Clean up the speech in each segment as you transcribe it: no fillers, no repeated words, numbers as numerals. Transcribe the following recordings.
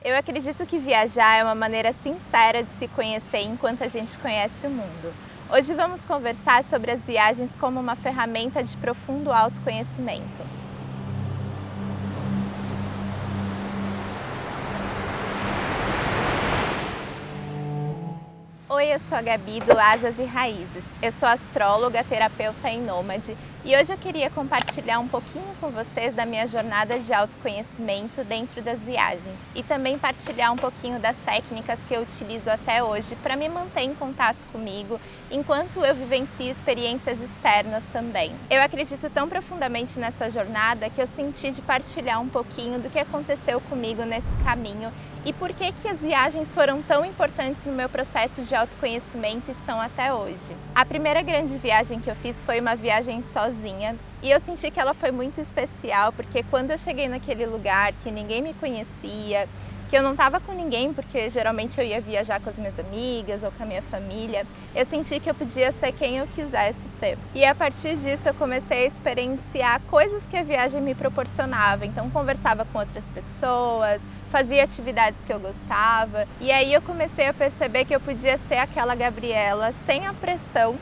Eu acredito que viajar é uma maneira sincera de se conhecer enquanto a gente conhece o mundo. Hoje vamos conversar sobre as viagens como uma ferramenta de profundo autoconhecimento. Oi, eu sou a Gabi do Asas e Raízes. Eu sou astróloga, terapeuta e nômade e hoje eu queria compartilhar um pouquinho com vocês da minha jornada de autoconhecimento dentro das viagens e também partilhar um pouquinho das técnicas que eu utilizo até hoje para me manter em contato comigo enquanto eu vivencio experiências externas também. Eu acredito tão profundamente nessa jornada que eu senti de partilhar um pouquinho do que aconteceu comigo nesse caminho e por que as viagens foram tão importantes no meu processo de autoconhecimento e são até hoje. A primeira grande viagem que eu fiz foi uma viagem sozinha e eu senti que ela foi muito especial porque quando eu cheguei naquele lugar que ninguém me conhecia, que eu não estava com ninguém porque geralmente eu ia viajar com as minhas amigas ou com a minha família, eu senti que eu podia ser quem eu quisesse ser. E a partir disso eu comecei a experienciar coisas que a viagem me proporcionava, então conversava com outras pessoas, fazia atividades que eu gostava e aí eu comecei a perceber que eu podia ser aquela Gabriela sem a pressão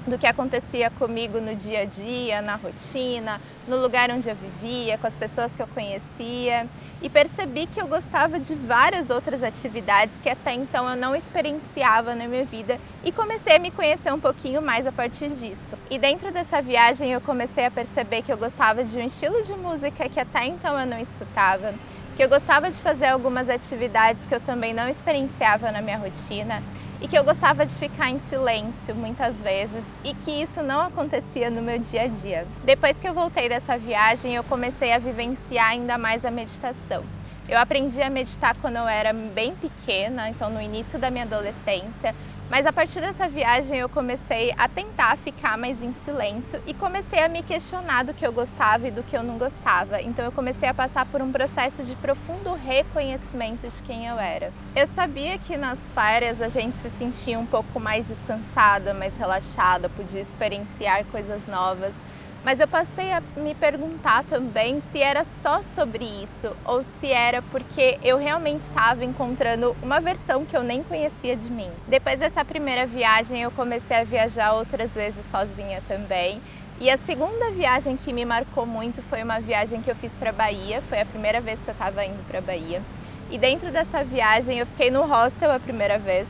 do que acontecia comigo no dia a dia, na rotina, no lugar onde eu vivia, com as pessoas que eu conhecia e percebi que eu gostava de várias outras atividades que até então eu não experienciava na minha vida e comecei a me conhecer um pouquinho mais a partir disso. E dentro dessa viagem eu comecei a perceber que eu gostava de um estilo de música que até então eu não escutava, que eu gostava de fazer algumas atividades que eu também não experienciava na minha rotina e que eu gostava de ficar em silêncio muitas vezes e que isso não acontecia no meu dia a dia. Depois que eu voltei dessa viagem, eu comecei a vivenciar ainda mais a meditação. Eu aprendi a meditar quando eu era bem pequena, então no início da minha adolescência, mas a partir dessa viagem eu comecei a tentar ficar mais em silêncio e comecei a me questionar do que eu gostava e do que eu não gostava. Então eu comecei a passar por um processo de profundo reconhecimento de quem eu era. Eu sabia que nas férias a gente se sentia um pouco mais descansada, mais relaxada, podia experienciar coisas novas. Mas eu passei a me perguntar também se era só sobre isso ou se era porque eu realmente estava encontrando uma versão que eu nem conhecia de mim. Depois dessa primeira viagem eu comecei a viajar outras vezes sozinha também. E a segunda viagem que me marcou muito foi uma viagem que eu fiz para Bahia, foi a primeira vez que eu estava indo para Bahia. E dentro dessa viagem eu fiquei no hostel a primeira vez.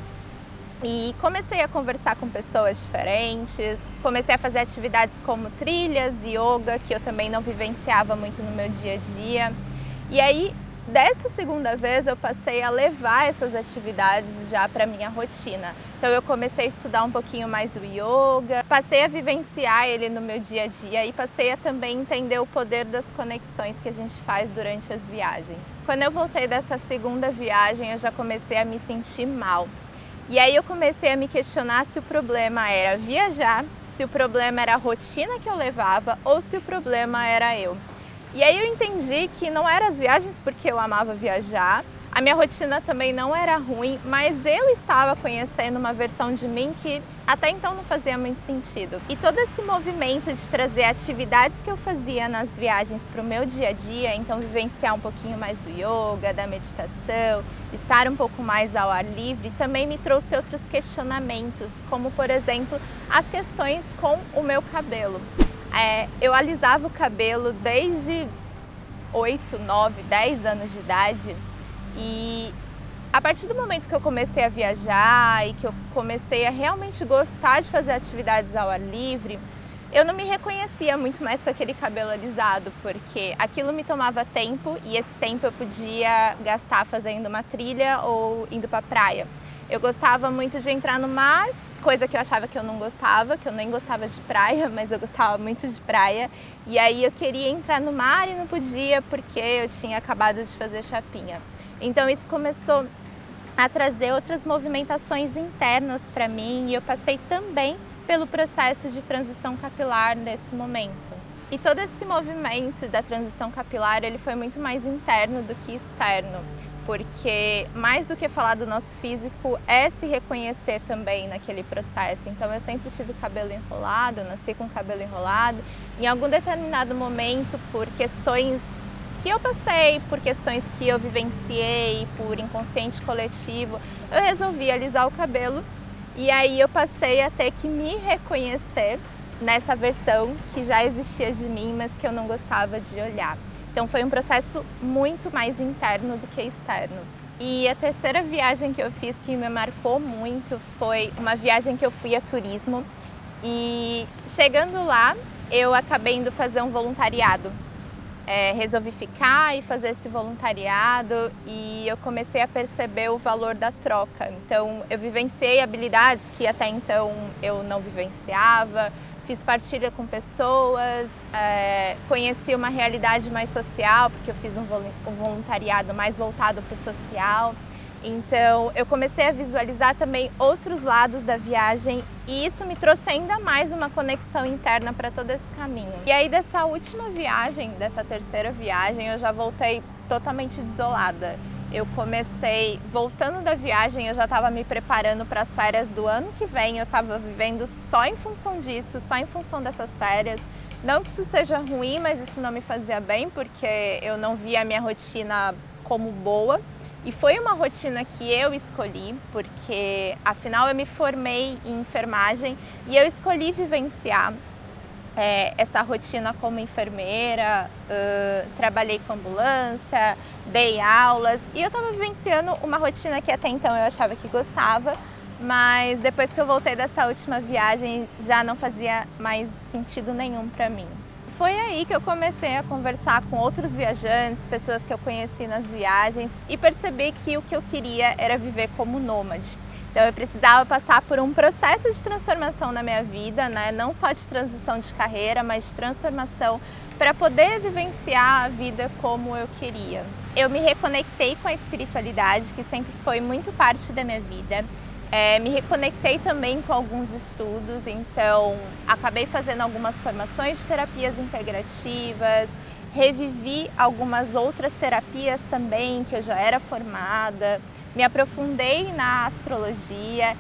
E comecei a conversar com pessoas diferentes, comecei a fazer atividades como trilhas e yoga, que eu também não vivenciava muito no meu dia a dia. E aí, dessa segunda vez, eu passei a levar essas atividades já para minha rotina. Então eu comecei a estudar um pouquinho mais o yoga, passei a vivenciar ele no meu dia a dia e passei a também entender o poder das conexões que a gente faz durante as viagens. Quando eu voltei dessa segunda viagem, eu já comecei a me sentir mal. E aí eu comecei a me questionar se o problema era viajar, se o problema era a rotina que eu levava ou se o problema era eu. E aí eu entendi que não eram as viagens porque eu amava viajar, a minha rotina também não era ruim, mas eu estava conhecendo uma versão de mim que até então não fazia muito sentido. E todo esse movimento de trazer atividades que eu fazia nas viagens para o meu dia a dia, então vivenciar um pouquinho mais do yoga, da meditação, estar um pouco mais ao ar livre, também me trouxe outros questionamentos, como por exemplo, as questões com o meu cabelo. Eu alisava o cabelo desde 8, 9, 10 anos de idade e a partir do momento que eu comecei a viajar e que eu comecei a realmente gostar de fazer atividades ao ar livre, eu não me reconhecia muito mais com aquele cabelo alisado, porque aquilo me tomava tempo e esse tempo eu podia gastar fazendo uma trilha ou indo para a praia. Eu gostava muito de entrar no mar, coisa que eu achava que eu não gostava, que eu nem gostava de praia, mas eu gostava muito de praia. E aí eu queria entrar no mar e não podia porque eu tinha acabado de fazer chapinha. Então isso começou a trazer outras movimentações internas para mim e eu passei também pelo processo de transição capilar nesse momento. E todo esse movimento da transição capilar ele foi muito mais interno do que externo, porque mais do que falar do nosso físico é se reconhecer também naquele processo. Então eu sempre tive cabelo enrolado, eu nasci com cabelo enrolado. Em algum determinado momento, por questões que eu passei, por questões que eu vivenciei, por inconsciente coletivo, eu resolvi alisar o cabelo e aí eu passei a ter que me reconhecer nessa versão que já existia de mim, mas que eu não gostava de olhar. Então foi um processo muito mais interno do que externo. E a terceira viagem que eu fiz que me marcou muito foi uma viagem que eu fui a turismo e chegando lá eu acabei indo fazer um voluntariado. Resolvi ficar e fazer esse voluntariado e eu comecei a perceber o valor da troca. Então eu vivenciei habilidades que até então eu não vivenciava, fiz partilha com pessoas, conheci uma realidade mais social, porque eu fiz um voluntariado mais voltado para o social. Então eu comecei a visualizar também outros lados da viagem e isso me trouxe ainda mais uma conexão interna para todo esse caminho. E aí dessa última viagem, dessa terceira viagem, eu já voltei totalmente desolada. Eu comecei, voltando da viagem, eu já estava me preparando para as férias do ano que vem, eu estava vivendo só em função disso, só em função dessas férias. Não que isso seja ruim, mas isso não me fazia bem, porque eu não via a minha rotina como boa. E foi uma rotina que eu escolhi, porque afinal eu me formei em enfermagem e eu escolhi vivenciar essa rotina como enfermeira, trabalhei com ambulância, dei aulas e eu estava vivenciando uma rotina que até então eu achava que gostava, mas depois que eu voltei dessa última viagem já não fazia mais sentido nenhum para mim. Foi aí que eu comecei a conversar com outros viajantes, pessoas que eu conheci nas viagens e percebi que o que eu queria era viver como nômade. Então eu precisava passar por um processo de transformação na minha vida, né? Não só de transição de carreira, mas de transformação para poder vivenciar a vida como eu queria. Eu me reconectei com a espiritualidade, que sempre foi muito parte da minha vida. Me reconectei também com alguns estudos, então acabei fazendo algumas formações de terapias integrativas, revivi algumas outras terapias também que eu já era formada, me aprofundei na astrologia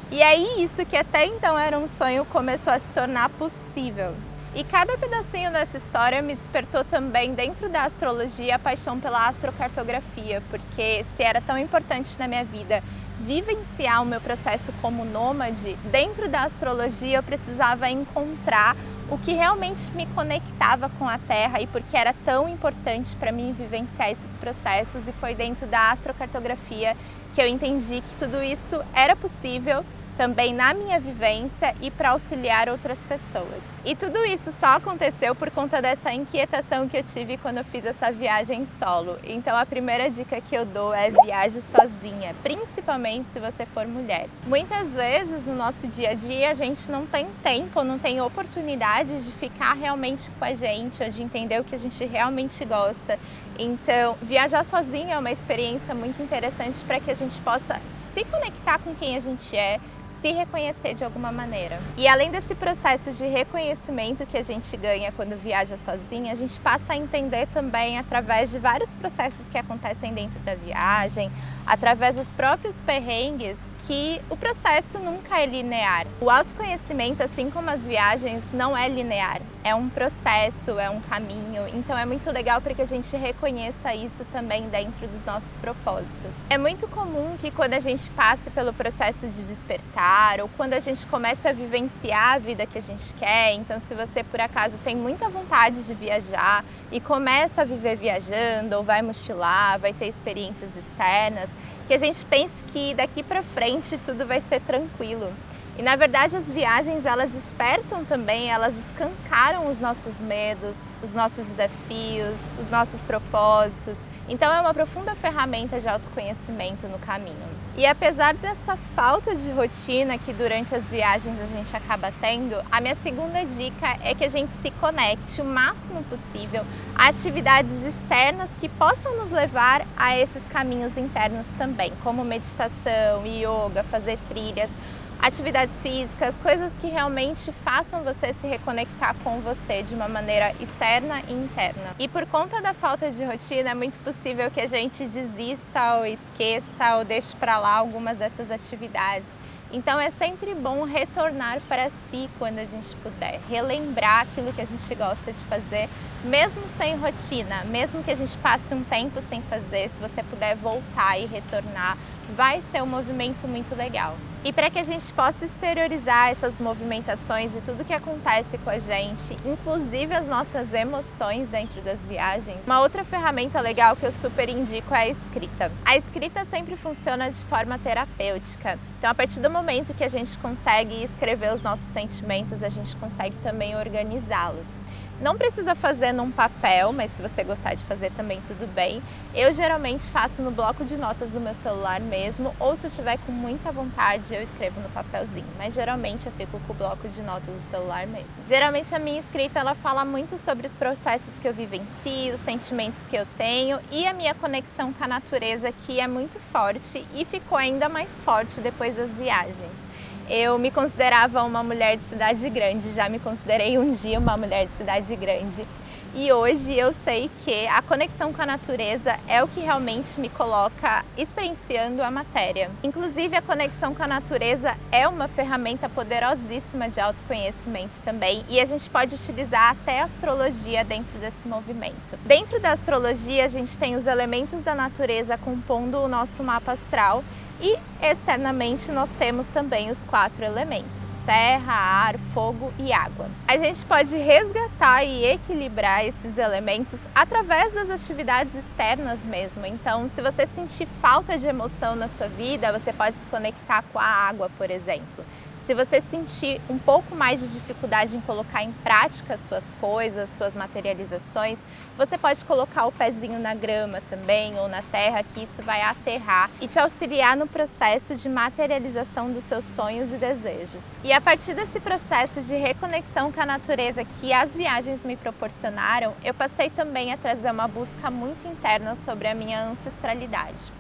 e aí isso que até então era um sonho começou a se tornar possível. E cada pedacinho dessa história me despertou também dentro da astrologia a paixão pela astrocartografia, porque se era tão importante na minha vida vivenciar o meu processo como nômade, dentro da astrologia eu precisava encontrar o que realmente me conectava com a Terra e porque era tão importante para mim vivenciar esses processos e foi dentro da astrocartografia que eu entendi que tudo isso era possível também na minha vivência e para auxiliar outras pessoas. E tudo isso só aconteceu por conta dessa inquietação que eu tive quando eu fiz essa viagem solo. Então a primeira dica que eu dou é viaje sozinha, principalmente se você for mulher. Muitas vezes no nosso dia a dia a gente não tem tempo, não tem oportunidade de ficar realmente com a gente ou de entender o que a gente realmente gosta. Então viajar sozinha é uma experiência muito interessante para que a gente possa se conectar com quem a gente é, se reconhecer de alguma maneira. E além desse processo de reconhecimento que a gente ganha quando viaja sozinha, a gente passa a entender também através de vários processos que acontecem dentro da viagem, através dos próprios perrengues, que o processo nunca é linear. O autoconhecimento, assim como as viagens, não é linear. É um processo, é um caminho. Então é muito legal para que a gente reconheça isso também dentro dos nossos propósitos. É muito comum que quando a gente passe pelo processo de despertar ou quando a gente começa a vivenciar a vida que a gente quer, então se você por acaso tem muita vontade de viajar e começa a viver viajando ou vai mochilar, vai ter experiências externas, que a gente pense que daqui para frente tudo vai ser tranquilo. E na verdade as viagens elas despertam também, elas escancaram os nossos medos, os nossos desafios, os nossos propósitos. Então é uma profunda ferramenta de autoconhecimento no caminho. E apesar dessa falta de rotina que durante as viagens a gente acaba tendo, a minha segunda dica é que a gente se conecte o máximo possível a atividades externas que possam nos levar a esses caminhos internos também, como meditação, yoga, fazer trilhas, atividades físicas, coisas que realmente façam você se reconectar com você de uma maneira externa e interna. E por conta da falta de rotina, é muito possível que a gente desista ou esqueça ou deixe para lá algumas dessas atividades. Então é sempre bom retornar para si quando a gente puder, relembrar aquilo que a gente gosta de fazer, mesmo sem rotina, mesmo que a gente passe um tempo sem fazer, se você puder voltar e retornar, vai ser um movimento muito legal. E para que a gente possa exteriorizar essas movimentações e tudo que acontece com a gente, inclusive as nossas emoções dentro das viagens, uma outra ferramenta legal que eu super indico é a escrita. A escrita sempre funciona de forma terapêutica. Então, a partir do momento que a gente consegue escrever os nossos sentimentos, a gente consegue também organizá-los. Não precisa fazer num papel, mas se você gostar de fazer também tudo bem. Eu geralmente faço no bloco de notas do meu celular mesmo, ou se eu estiver com muita vontade eu escrevo no papelzinho, mas geralmente eu fico com o bloco de notas do celular mesmo. Geralmente a minha escrita ela fala muito sobre os processos que eu vivencio, os sentimentos que eu tenho e a minha conexão com a natureza, que é muito forte e ficou ainda mais forte depois das viagens. Eu me considerava uma mulher de cidade grande, já me considerei um dia uma mulher de cidade grande. E hoje eu sei que a conexão com a natureza é o que realmente me coloca experienciando a matéria. Inclusive, a conexão com a natureza é uma ferramenta poderosíssima de autoconhecimento também, e a gente pode utilizar até a astrologia dentro desse movimento. Dentro da astrologia, a gente tem os elementos da natureza compondo o nosso mapa astral, e externamente nós temos também os 4 elementos: terra, ar, fogo e água. A gente pode resgatar e equilibrar esses elementos através das atividades externas mesmo. Então, se você sentir falta de emoção na sua vida, você pode se conectar com a água, por exemplo. Se você sentir um pouco mais de dificuldade em colocar em prática suas coisas, suas materializações, você pode colocar o pezinho na grama também ou na terra, que isso vai aterrar e te auxiliar no processo de materialização dos seus sonhos e desejos. E a partir desse processo de reconexão com a natureza que as viagens me proporcionaram, eu passei também a trazer uma busca muito interna sobre a minha ancestralidade.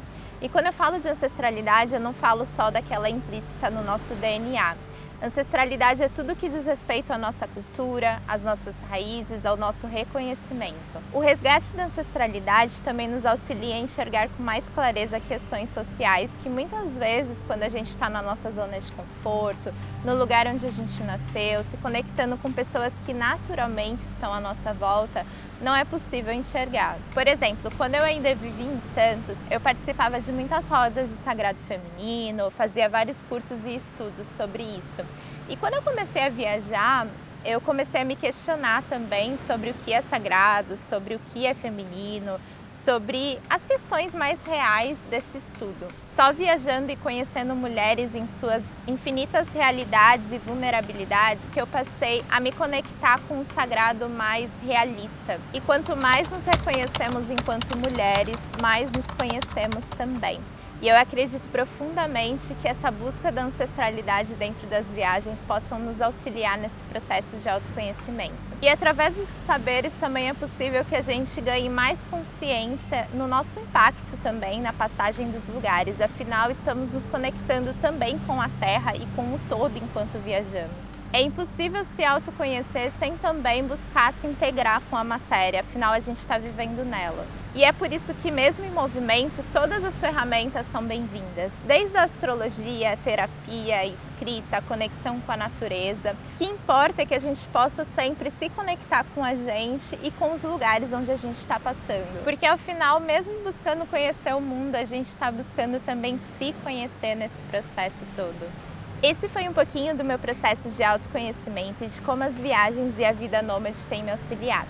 E quando eu falo de ancestralidade, eu não falo só daquela implícita no nosso DNA. Ancestralidade é tudo que diz respeito à nossa cultura, às nossas raízes, ao nosso reconhecimento. O resgate da ancestralidade também nos auxilia a enxergar com mais clareza questões sociais que muitas vezes, quando a gente está na nossa zona de conforto, no lugar onde a gente nasceu, se conectando com pessoas que naturalmente estão à nossa volta, não é possível enxergar. Por exemplo, quando eu ainda vivi em Santos, eu participava de muitas rodas de sagrado feminino, fazia vários cursos e estudos sobre isso. E quando eu comecei a viajar, eu comecei a me questionar também sobre o que é sagrado, sobre o que é feminino, sobre as questões mais reais desse estudo. Só viajando e conhecendo mulheres em suas infinitas realidades e vulnerabilidades que eu passei a me conectar com o sagrado mais realista. E quanto mais nos reconhecemos enquanto mulheres, mais nos conhecemos também. E eu acredito profundamente que essa busca da ancestralidade dentro das viagens possam nos auxiliar nesse processo de autoconhecimento. E através desses saberes também é possível que a gente ganhe mais consciência no nosso impacto também na passagem dos lugares. Afinal, estamos nos conectando também com a Terra e com o todo enquanto viajamos. É impossível se autoconhecer sem também buscar se integrar com a matéria, afinal a gente está vivendo nela. E é por isso que mesmo em movimento, todas as ferramentas são bem-vindas, desde a astrologia, a terapia, a escrita, a conexão com a natureza. O que importa é que a gente possa sempre se conectar com a gente e com os lugares onde a gente está passando. Porque ao final, mesmo buscando conhecer o mundo, a gente está buscando também se conhecer nesse processo todo. Esse foi um pouquinho do meu processo de autoconhecimento e de como as viagens e a vida nômade têm me auxiliado.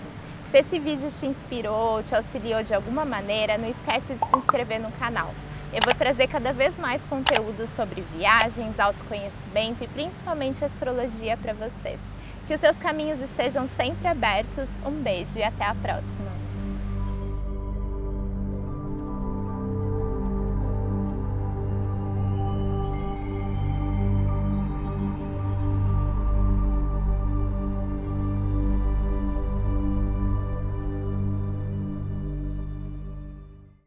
Se esse vídeo te inspirou, te auxiliou de alguma maneira, não esquece de se inscrever no canal. Eu vou trazer cada vez mais conteúdo sobre viagens, autoconhecimento e principalmente astrologia para vocês. Que os seus caminhos estejam sempre abertos. Um beijo e até a próxima!